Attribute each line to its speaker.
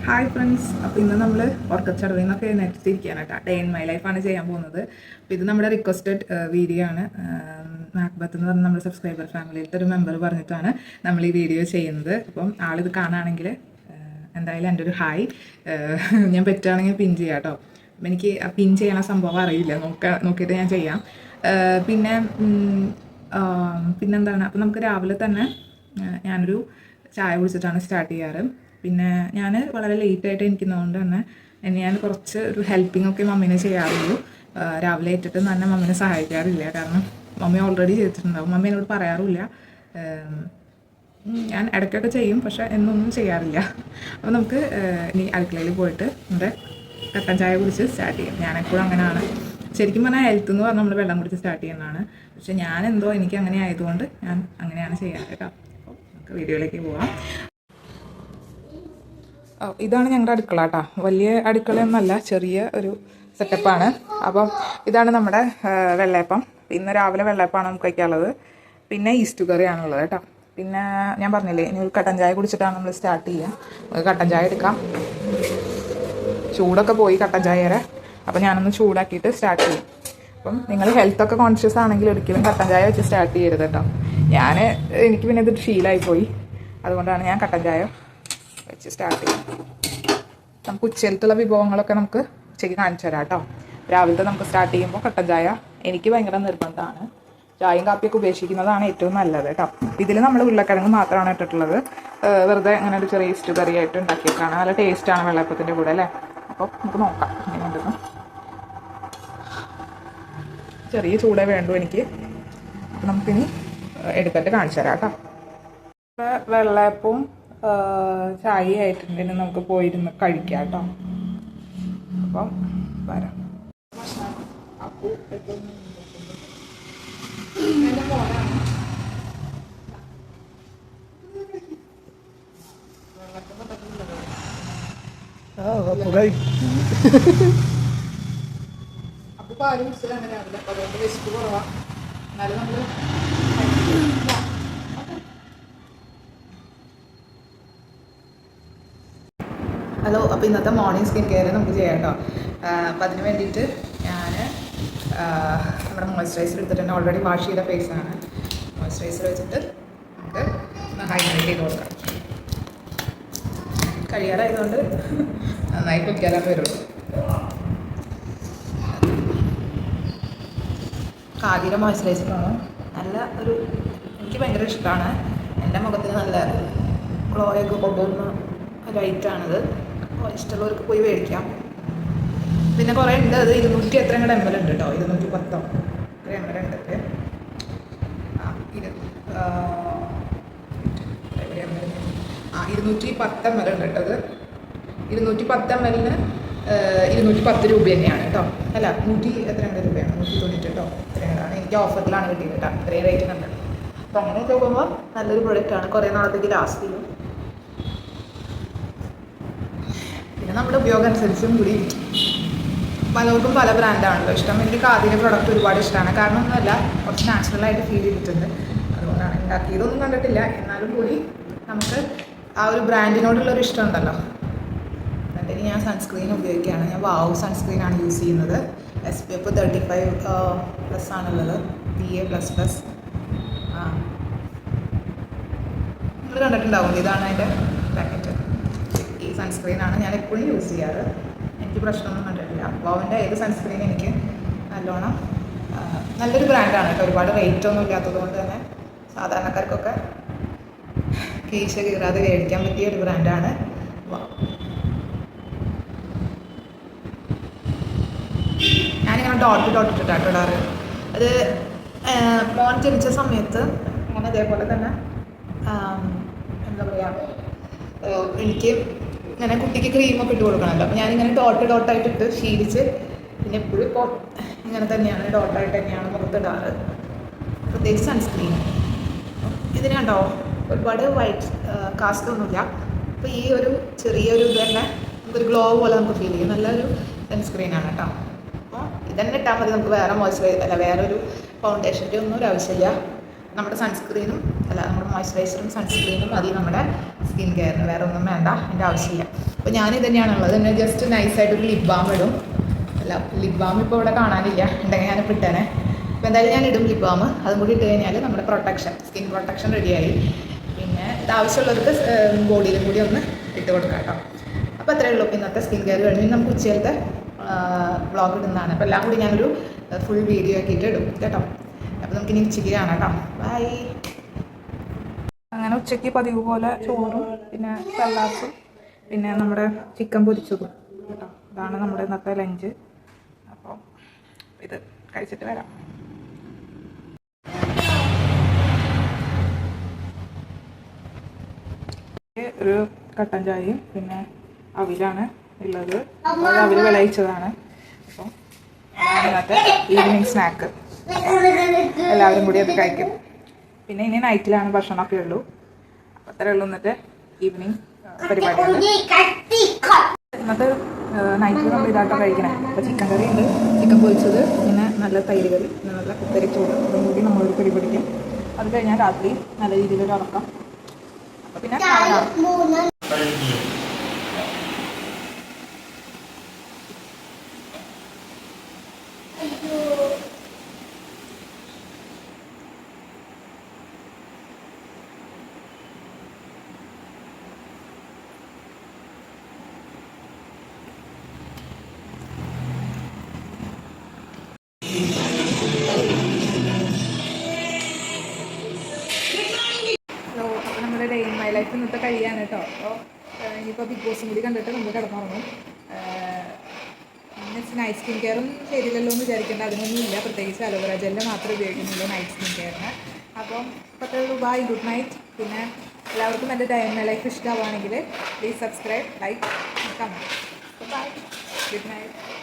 Speaker 1: Hi friends. അപ്പോൾ ഇന്ന് നമ്മൾ ഉറക്കച്ചടവിൽ നിന്നൊക്കെ എഴുന്നേറ്റിരിക്കുകയാണ് കേട്ടോ. ഡേ ഇൻ മൈ ലൈഫാണ് ചെയ്യാൻ പോകുന്നത്. അപ്പോൾ ഇത് നമ്മുടെ റിക്വസ്റ്റഡ് വീഡിയോ ആണ്. മാക്ബത്ത് എന്ന് പറഞ്ഞ നമ്മുടെ സബ്സ്ക്രൈബർ ഫാമിലിയിലത്തെ ഒരു മെമ്പർ പറഞ്ഞിട്ടാണ് നമ്മൾ ഈ വീഡിയോ ചെയ്യുന്നത്. അപ്പം ആളിത് കാണുകയാണെങ്കിൽ എന്തായാലും എൻ്റെ ഒരു ഹായ്. ഞാൻ പറ്റുകയാണെങ്കിൽ പിൻ ചെയ്യാം കേട്ടോ. എനിക്ക് പിൻ ചെയ്യണ സംഭവം അറിയില്ല, നോക്കിയിട്ട് ഞാൻ ചെയ്യാം. പിന്നെന്താണ്, അപ്പോൾ നമുക്ക് രാവിലെ തന്നെ ഞാനൊരു ചായ കുടിച്ചിട്ടാണ് സ്റ്റാർട്ട് ചെയ്യാറ്. പിന്നെ ഞാൻ വളരെ ലേറ്റായിട്ട് എനിക്കുന്നതുകൊണ്ട് തന്നെ ഞാൻ കുറച്ച് ഒരു ഹെൽപ്പിംഗ് ഒക്കെ മമ്മീനെ ചെയ്യാറുള്ളൂ. രാവിലെ ഏറ്റിട്ട് തന്നെ മമ്മീനെ സഹായിക്കാറില്ല, കാരണം മമ്മി ഓൾറെഡി ചെയ്തിട്ടുണ്ടാവും. മമ്മി എന്നോട് പറയാറില്ല. ഞാൻ ഇടയ്ക്കൊക്കെ ചെയ്യും, പക്ഷേ എന്നൊന്നും ചെയ്യാറില്ല. അപ്പോൾ നമുക്ക് ഇനി അടുക്കളയിൽ പോയിട്ട് നമ്മുടെ കട്ടൻ ചായ കുടിച്ച് സ്റ്റാർട്ട് ചെയ്യും. ഞാനെപ്പോഴും അങ്ങനെയാണ്. ശരിക്കും പറഞ്ഞാൽ ഹെൽത്ത് എന്ന് പറഞ്ഞാൽ നമ്മൾ വെള്ളം കുടിച്ച് സ്റ്റാർട്ട് ചെയ്യുന്നതാണ്. പക്ഷേ ഞാനെന്തോ എനിക്ക് അങ്ങനെ ആയതുകൊണ്ട് ഞാൻ അങ്ങനെയാണ് ചെയ്യാറ് കേട്ടോ. അപ്പോൾ നമുക്ക് വീഡിയോയിലേക്ക് പോവാം. ഇതാണ് ഞങ്ങളുടെ അടുക്കള കേട്ടോ. വലിയ അടുക്കളയൊന്നുമല്ല, ചെറിയ ഒരു സെറ്റപ്പാണ്. അപ്പം ഇതാണ് നമ്മുടെ വെള്ളയപ്പം. ഇന്ന് രാവിലെ വെള്ളയപ്പമാണ് നമുക്ക് വയ്ക്കാനുള്ളത്. പിന്നെ ഈസ്റ്റു കറിയാണുള്ളത് കേട്ടോ. പിന്നെ ഞാൻ പറഞ്ഞില്ലേ, ഇനി ഒരു കട്ടൻ ചായ കുടിച്ചിട്ടാണ് നമ്മൾ സ്റ്റാർട്ട് ചെയ്യുക. നമുക്ക് കട്ടൻ ചായ എടുക്കാം. ചൂടൊക്കെ പോയി കട്ടൻ ചായയുടെ. അപ്പം ഞാനൊന്ന് ചൂടാക്കിയിട്ട് സ്റ്റാർട്ട് ചെയ്യും. അപ്പം നിങ്ങൾ ഹെൽത്തൊക്കെ കോൺഷ്യസ് ആണെങ്കിൽ ഒരിക്കലും കട്ടൻ ചായ വെച്ച് സ്റ്റാർട്ട് ചെയ്യരുത് കേട്ടോ. എനിക്ക് പിന്നെ ഇതൊരു ശീലമായിപ്പോയി. അതുകൊണ്ടാണ് ഞാൻ കട്ടൻ ചായ വെച്ച് സ്റ്റാർട്ട് ചെയ്യാം. നമുക്ക് ഉച്ചയിലത്തുള്ള വിഭവങ്ങളൊക്കെ നമുക്ക് ഉച്ചയ്ക്ക് കാണിച്ചു തരാം കേട്ടോ. രാവിലത്തെ നമുക്ക് സ്റ്റാർട്ട് ചെയ്യുമ്പോൾ കട്ടൻ ചായ എനിക്ക് ഭയങ്കര നിർബന്ധമാണ്. ചായയും കാപ്പിയൊക്കെ ഉപേക്ഷിക്കുന്നതാണ് ഏറ്റവും നല്ലത് കേട്ടോ. ഇതിൽ നമ്മൾ ഉരുളക്കിഴങ്ങ് മാത്രമാണ് ഇട്ടിട്ടുള്ളത്. വെറുതെ അങ്ങനെ ഒരു ചെറിയ ഈസ്റ്റ് കറിയായിട്ട് ഉണ്ടാക്കിയേക്കാണ്. നല്ല ടേസ്റ്റാണ് വെള്ളയപ്പത്തിൻ്റെ കൂടെ അല്ലേ. അപ്പോൾ നമുക്ക് നോക്കാം എങ്ങനെയുണ്ടെന്ന്. ചെറിയ ചൂടേ വേണ്ടു എനിക്ക്. അപ്പോൾ നമുക്കിനി എടുത്തിട്ട് കാണിച്ചു തരാം കേട്ടോ. വെള്ളയപ്പവും ചായ ആയിട്ടുണ്ടെങ്കിൽ നമുക്ക് പോയിരുന്ന് കഴിക്കാം കേട്ടോ. അപ്പം വരാം. അപ്പൊ പാല് കുടിച്ചതാണ് രാവിലെ. അപ്പൊ അതുകൊണ്ട് വിശപ്പ് കുറവാണ്. എന്നാലും നമ്മള് ഹലോ. അപ്പോൾ ഇന്നത്തെ മോർണിംഗ് സ്കിൻ കെയർ നമുക്ക് ചെയ്യാം കേട്ടോ. അപ്പം അതിന് വേണ്ടിയിട്ട് ഞാൻ നമ്മുടെ മോയ്സ്ചറൈസർ എടുത്തിട്ടുണ്ട്. ഓൾറെഡി വാഷ് ചെയ്ത ഫേസാണ്. മോയ്സ്ചറൈസർ വെച്ചിട്ട് നമുക്ക് ഹൈഡ്രേറ്റ് ചെയ്ത് കൊടുക്കാം. കഴിയാറായതുകൊണ്ട് നന്നായി കുളിക്കാനേ വരുള്ളൂ. കാതിയുടെ മോയ്സ്ചറൈസറാണ്. നല്ല എനിക്ക് ഭയങ്കര ഇഷ്ടമാണ്. എൻ്റെ മുഖത്തിന് നല്ല ഗ്ലോയൊക്കെ കൊണ്ടുവരുന്ന ലൈറ്റാണിത്. ഇഷ്ടമുള്ളവർക്ക് പോയി മേടിക്കാം. പിന്നെ കുറേ ഉണ്ട്. അത് 200 എത്ര എം എൽ ഉണ്ട് കേട്ടോ. 210 എം എൽ ഉണ്ട്. 210 എം എൽ ഉണ്ട് കേട്ടോ. അത് 210 എം എല്ലിന് 210 രൂപ തന്നെയാണ് കേട്ടോ. അല്ല, 100 എത്ര രൂപയാണ്, 190 കേട്ടോ. ഇത്രയാണ്. എനിക്ക് ഓഫറിലാണ് കിട്ടിയത് കേട്ടോ. ഇത്രയും റേറ്റ് കണ്ടത്. അപ്പോൾ അങ്ങനെ നോക്കുമ്പോൾ നല്ലൊരു പ്രൊഡക്റ്റാണ്. കുറേ നാളത്തേക്ക് ലാസ്റ്റ് ചെയ്യും. പിന്നെ നമ്മുടെ ഉപയോഗം അനുസരിച്ചും കൂടി പലർക്കും പല ബ്രാൻഡാണല്ലോ ഇഷ്ടം. എനിക്ക് കാതിൻ്റെ പ്രൊഡക്റ്റ് ഒരുപാട് ഇഷ്ടമാണ്. കാരണം ഒന്നുമല്ല, കുറച്ച് നാച്ചുറലായിട്ട് ഫീൽ ചെയ്തിട്ടുണ്ട്. അതുകൊണ്ടാണ് ഉണ്ടാക്കിയതൊന്നും കണ്ടിട്ടില്ല. എന്നാലും കൂടി നമുക്ക് ആ ഒരു ബ്രാൻഡിനോടുള്ളൊരു ഇഷ്ടം ഉണ്ടല്ലോ. എന്നിട്ട് ഞാൻ സൺസ്ക്രീൻ ഉപയോഗിക്കുകയാണ്. ഞാൻ വാവ് സൺസ്ക്രീനാണ് യൂസ് ചെയ്യുന്നത്. SPF 35+ ആണുള്ളത്. PA++. നിങ്ങൾ കണ്ടിട്ടുണ്ടാവും. ഇതാണ് അതിൻ്റെ പാക്കറ്റ്. ഈ സൺസ്ക്രീനാണ് ഞാൻ എപ്പോഴും യൂസ് ചെയ്യാറ്. എനിക്ക് പ്രശ്നമൊന്നും കണ്ടിട്ടില്ല. വാവിൻ്റെ ഏത് സൺസ്ക്രീൻ എനിക്ക് നല്ലോണം നല്ലൊരു ബ്രാൻഡാണ് കേട്ടോ. ഒരുപാട് റേറ്റൊന്നും ഇല്ലാത്തത് കൊണ്ട് തന്നെ സാധാരണക്കാർക്കൊക്കെ കീശ കീറാതെ മേടിക്കാൻ പറ്റിയ ഒരു ബ്രാൻഡാണ് വാവ്. ഞാനിങ്ങനെ ഡോട്ട് ഇട്ടിട്ടാണ് ഇടാറ്. അത് മോൻ ജനിച്ച സമയത്ത് അങ്ങനെ അതേപോലെ തന്നെ എന്താ പറയുക, എനിക്ക് ഇങ്ങനെ കുട്ടിക്ക് ക്രീമൊക്കെ ഇട്ട് കൊടുക്കണമല്ലോ. അപ്പോൾ ഞാനിങ്ങനെ ഡോട്ടായിട്ട് ഇട്ട് ശീലിച്ച് പിന്നെ എപ്പോഴും ഇപ്പോൾ ഇങ്ങനെ തന്നെയാണ്, ഡോട്ടായിട്ട് തന്നെയാണ് മുഖത്തിടാറ്. പ്രത്യേകിച്ച് സൺസ്ക്രീൻ ഇതിന് കണ്ടോ ഒരുപാട് വൈറ്റ് കാസ്റ്റ് ഒന്നുമില്ല. അപ്പോൾ ഈ ഒരു ചെറിയൊരു ഇത് തന്നെ നമുക്കൊരു ഗ്ലോ പോലെ നമുക്ക് ഫീൽ ചെയ്യും. നല്ലൊരു സൺസ്ക്രീനാണ് കേട്ടോ. അപ്പോൾ ഇതന്നെ ഇട്ടാൽ മതി. നമുക്ക് വേറെ മോയ്സ്ചറൈസർ വേറൊരു ഫൗണ്ടേഷൻ്റെ ഒന്നും ഒരു ആവശ്യമില്ല. നമ്മുടെ സൺസ്ക്രീനും അല്ല നമ്മുടെ മോയ്സ്ചറൈസറും സൺസ്ക്രീനും മതി നമ്മുടെ സ്കിൻ കെയറിന്, വേറെ ഒന്നും വേണ്ട, എൻ്റെ ആവശ്യമില്ല. അപ്പോൾ ഞാനിത് തന്നെയാണുള്ളത്. എന്നെ ജസ്റ്റ് നൈസായിട്ടൊരു ലിപ് ബാം ഇടും. അല്ല, ലിപ് ബാം ഇപ്പോൾ ഇവിടെ കാണാനില്ല, ഉണ്ടെങ്കിൽ ഞാൻ ഇട്ടേനെ. അപ്പോൾ എന്തായാലും ഞാൻ ഇടും ലിപ് ബാം. അതും കൂടി ഇട്ട് കഴിഞ്ഞാൽ നമ്മുടെ പ്രൊട്ടക്ഷൻ, സ്കിൻ പ്രൊട്ടക്ഷൻ റെഡിയായി. പിന്നെ ഇത് ആവശ്യമുള്ളവർക്ക് ബോഡിയിലും കൂടി ഒന്ന് ഇട്ട് കൊടുക്കാം കേട്ടോ. അപ്പോൾ അത്രയേ ഉള്ളൂ. ഇന്നത്തെ സ്കിൻ കെയർ കഴിഞ്ഞ് നമുക്ക് ഉച്ചയിലത്തെ വ്ളോഗ് ഇടുന്നതാണ്. അപ്പോൾ എല്ലാം കൂടി ഞാനൊരു ഫുൾ വീഡിയോ ആക്കിയിട്ട് ഇടും കേട്ടോ. അപ്പോൾ നമുക്കിനി ഉച്ചയ്ക്ക് കാണാം കേട്ടോ. ബൈ. അങ്ങനെ ഉച്ചയ്ക്ക് പതിവ് പോലെ ചോറും പിന്നെ സലാഡും പിന്നെ നമ്മുടെ ചിക്കൻ പൊരിച്ചതും കേട്ടോ. ഇതാണ് നമ്മുടെ ഇന്നത്തെ ലഞ്ച്. അപ്പോൾ ഇത് കഴിച്ചിട്ട് വരാം. ഒരു കട്ടൻ ചായയും പിന്നെ അവിലാണ് ഉള്ളത്. അവിൽ വിളയിച്ചതാണ്. അപ്പോൾ ഇന്നത്തെ ഈവനിങ് സ്നാക്ക്. എല്ലാവരും കൂടി അത് കഴിക്കും. പിന്നെ ഇനി നൈറ്റിലാണ് ഭക്ഷണമൊക്കെ ഉള്ളൂ. അപ്പോൾ അത്രയേ ഉള്ളൂ ഇന്നത്തെ ഈവനിങ് പരിപാടികൾ. ഇന്നത്തെ നൈറ്റ് നമ്മൾ ഇതാട്ടോ കഴിക്കണേ. അപ്പോൾ ചിക്കൻ കറി ഉണ്ട്, ചിക്കൻ പൊരിച്ചത്, പിന്നെ നല്ല തൈര് കറി, പിന്നെ നല്ല കുത്തരിച്ചോറ്, അതും കൂടി നമ്മളൊരു പിടി പിടിക്കും. അത് കഴിഞ്ഞാൽ രാത്രി നല്ല രീതിയിലൊരു ഉറക്കം. അപ്പോൾ പിന്നെ നമ്മുടെ ഡേ ഇൻ മൈ ലൈഫ് ഇന്നത്തെ കഴിയാണ് കേട്ടോ. അപ്പോൾ ഇനിയിപ്പോൾ ബിഗ് ബോസും കൂടി കണ്ടിട്ട് നമ്മൾ കിടന്നുറങ്ങും. നൈറ്റ് സ്കിൻ കെയറും ശരിയല്ലല്ലോ എന്ന് വിചാരിക്കേണ്ട, അതിനൊന്നും ഇല്ല. പ്രത്യേകിച്ച് അലോവേറ ജെല്ല് മാത്രമേ ഉപയോഗിക്കുന്നുള്ളൂ നൈറ്റ് സ്കിൻ കെയറിന്. അപ്പം 10 രൂപ. Good night. പിന്നെ എല്ലാവർക്കും എൻ്റെ ഡേ ഇൻ മൈ ലൈഫ് ഇഷ്ടമാവുകയാണെങ്കിൽ please subscribe, like, comment. Bye. Good night.